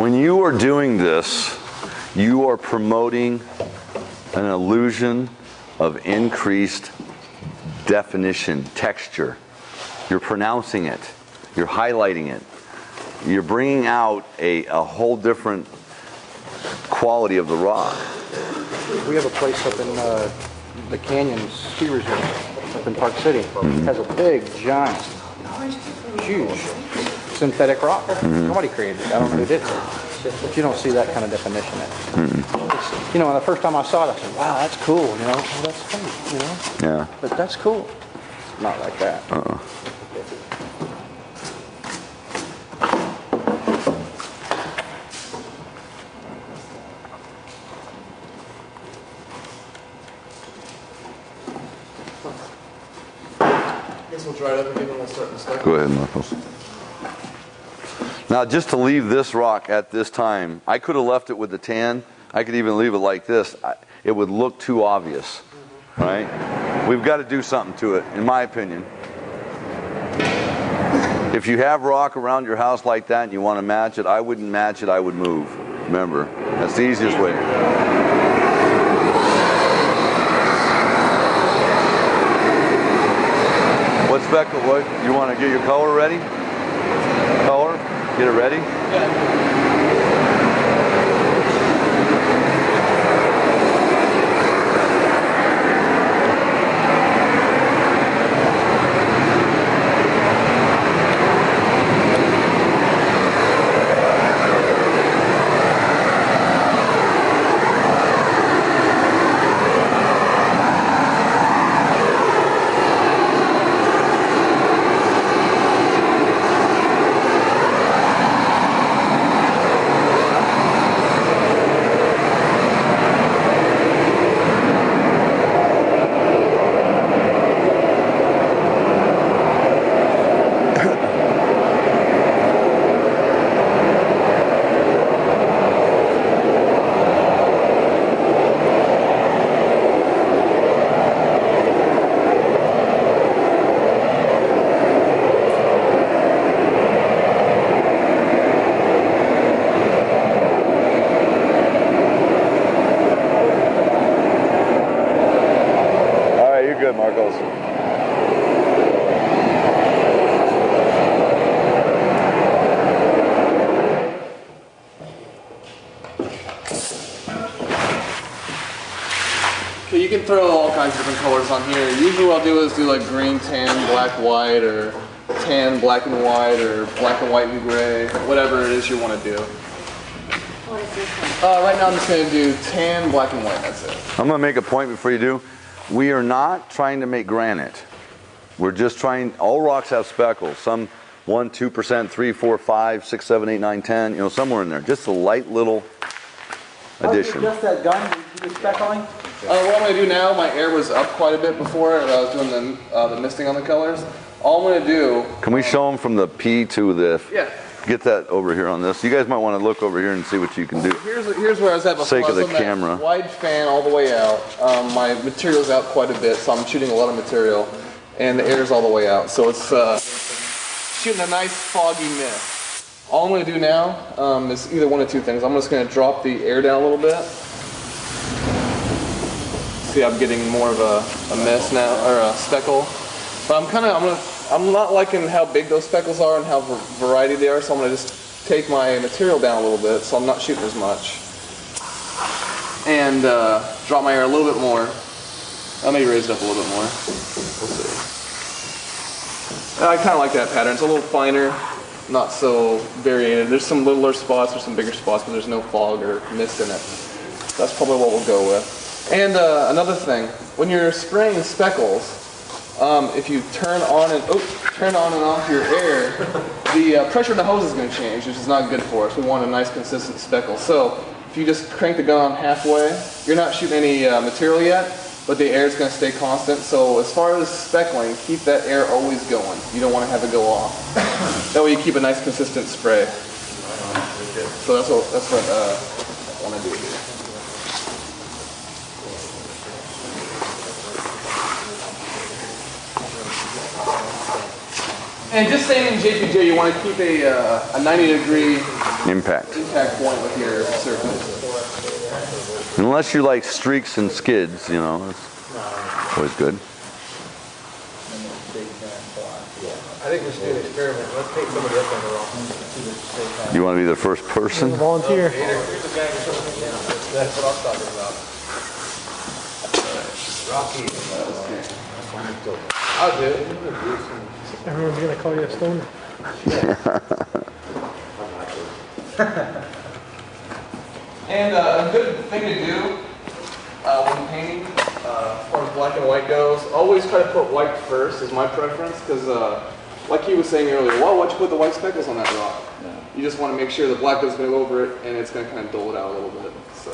When you are doing this, you are promoting an illusion of increased definition, texture. You're pronouncing it. You're highlighting it. You're bringing out a whole different quality of the rock. We have a place up in the Canyons ski resort up in Park City. It has a big, giant, huge synthetic rock. Nobody created it. I don't know who did it. But you don't see that kind of definition in it. It's, you know, the first time I saw it, I said, wow, that's cool, you know. Well, that's funny, you know. Yeah. But that's cool. Not like that. We'll dry it up again and we'll start in a second. Go ahead, Marcos. Now, just to leave this rock at this time, I could have left it with the tan. I could even leave it like this. It would look too obvious, right? We've got to do something to it, in my opinion. If you have rock around your house like that and you want to match it, I wouldn't match it, I would move. Remember, that's the easiest way. What speckle? What you want to get your color ready? Color? Get it ready? Yeah. Good, Marcos. Okay, you can throw all kinds of different colors on here. Usually what I'll do is do like green, tan, black, white, or tan, black and white, or black and white and gray, whatever it is you want to do. What is this one? Right now I'm just going to do tan, black and white, that's it. I'm going to make a point before you do. We are not trying to make granite. We're just trying, all rocks have speckles. Some 1, 2%, 3, 4, 5, 6, 7, 8, 9, 10, you know, somewhere in there. Just a light little addition. Just that gun you speckling? What I'm going to do now, my air was up quite a bit before I was doing the misting on the colors. All I'm going to do... Can we show them from the P to the... Yeah. Get that over here on this. You guys might want to look over here and see what you can do. Here's where I was at before. Sake of the I was on camera. That wide fan all the way out. My material's out quite a bit, so I'm shooting a lot of material, and the air's all the way out. So it's shooting a nice foggy mist. All I'm going to do now is either one of two things. I'm just going to drop the air down a little bit. See, I'm getting more of a mist now, or a speckle. But I'm not liking how big those speckles are and how variety they are, so I'm going to just take my material down a little bit so I'm not shooting as much. And drop my air a little bit more. I may raise it up a little bit more. We'll see. I kind of like that pattern. It's a little finer, not so variated. There's some littler spots, there's some bigger spots, but there's no fog or mist in it. That's probably what we'll go with. And another thing, when you're spraying speckles, if you turn on and off your air, the pressure in the hose is going to change, which is not good for us. We want a nice consistent speckle. So if you just crank the gun on halfway, you're not shooting any material yet, but the air is going to stay constant. So as far as speckling, keep that air always going. You don't want to have it go off. That way you keep a nice consistent spray. So that's what I want to do here. And just saying in JPJ, you want to keep a 90-degree Impact. point with your surface. Unless you like streaks and skids, you know, that's always good. I think we should do an experiment. Let's take somebody up on the rock. You want to be the first person? Volunteer. That's what I'm talking about. Rocky. I'll do it. Everyone's gonna call you a stoner. And a good thing to do when painting, as far as black and white goes, always try to put white first is my preference, because like he was saying earlier, well, why'd you put the white speckles on that rock? Yeah. You just want to make sure the black doesn't go over it, and it's going to kind of dull it out a little bit. So.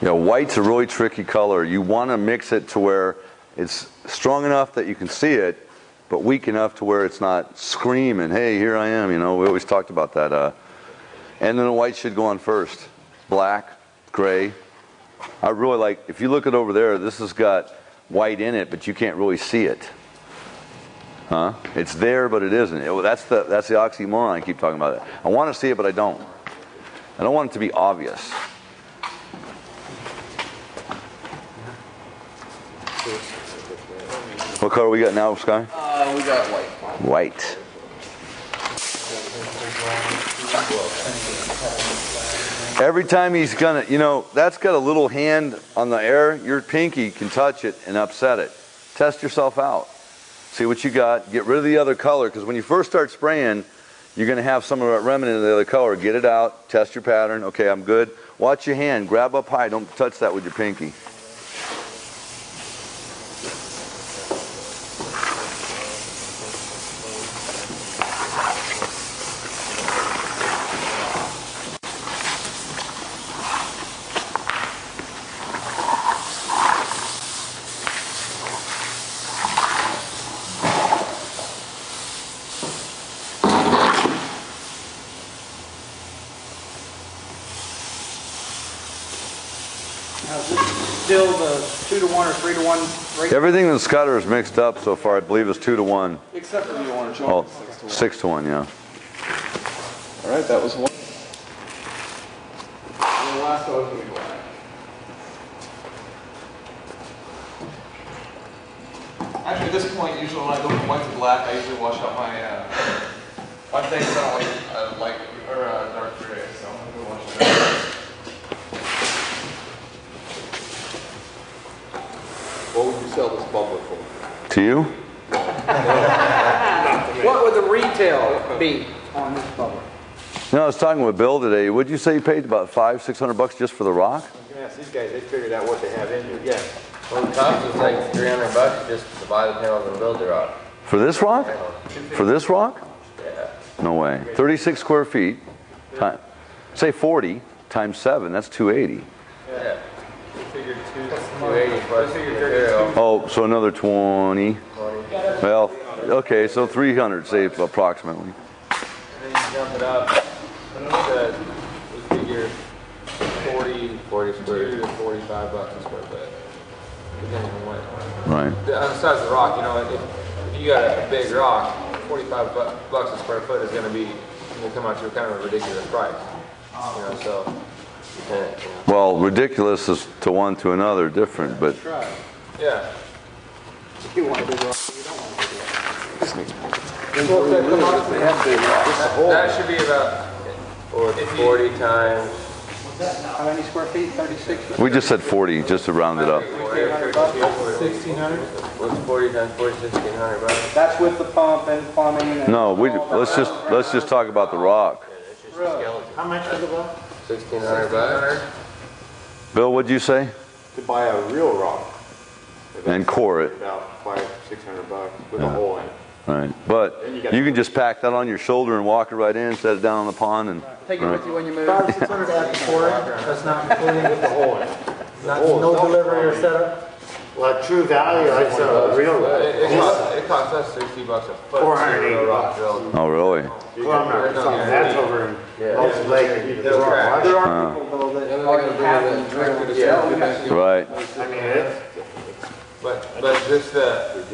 Yeah, white's a really tricky color. You want to mix it to where it's strong enough that you can see it, but weak enough to where it's not screaming, hey, here I am, you know, we always talked about that. And then the white should go on first. Black, gray. I really like, if you look at over there, this has got white in it, but you can't really see it. Huh? It's there, but it isn't. That's the oxymoron I keep talking about. It. I want to see it, but I don't. I don't want it to be obvious. What color we got now, Sky? We got white. White. Every time he's gonna, you know, that's got a little hand on the air. Your pinky can touch it and upset it. Test yourself out. See what you got. Get rid of the other color, because when you first start spraying, you're going to have some of that remnant of the other color. Get it out. Test your pattern. Okay, I'm good. Watch your hand. Grab up high. Don't touch that with your pinky. Still the 2-to-1 or 3-to-1 ratio? Everything in the Scudder is mixed up so far. I believe it's 2-to-1. Except for the orange. Oh, 6 to 1. 6-to-1, yeah. All right, that was one. And the last one was going to be black. Actually, at this point, usually when I go from white to black, I usually wash out my things. I don't like dark gray, so I'm going to wash it out. What would you sell this bubbler for? To you? What would the retail be on this bubbler? You know, I was talking with Bill today. Would you say you paid about $500-600 just for the rock? Yes, these guys, they figured out what they have in here, yeah. Well, the cost was like $300 just to buy the panels and build the rock. For this rock? For this rock? Yeah. No way. 36 square feet. Say 40 times 7. That's 280. Yeah. We figured 280 plus material. Oh, so another 20. Well, okay, so 300, say approximately. And then you jump it up. We figure 40 square to $45 a square foot. Depending on what. Right. On the size of the rock, you know, if you got a big rock, $45 a square foot is going to come out to kind of a ridiculous price. You know, so. Well, ridiculous is to one to another different, but Yeah. You want a big rock, you don't want a big rock. This makes more. That should be about 40 times. How many square feet? 36? we just said 40 just to round it up. 1,600. What's 40 times 40? $1,600. That's with the pump and plumbing and... No, let's just talk about the rock. How much for the rock? $1,600. Bill, what'd you say? To buy a real rock. And core it. About $500-600 with a hole in it. Right. But you can just pack that on your shoulder and walk it right in, set it down on the pond, and Take it with you when you move. 5,600 to add the pouring. That's not including With the hole in it. no delivery or setup. Well, true value, I'd sell a real rock. It costs us $60 a foot. 480 rock drilled. oh really? That's over in Lost Lake. There are people though that have them drilled. Right. I mean, it's But just the